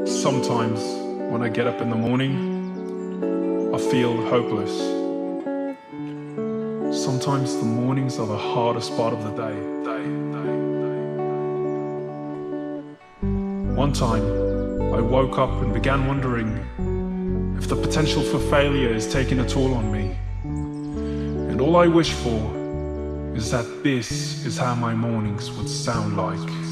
Sometimes when I get up in the morning, I feel hopeless. Sometimes the mornings are the hardest part of the day. One time, I woke up and began wondering if the potential for failure is taking a toll on me. And all I wish for is that this is how my mornings would sound like.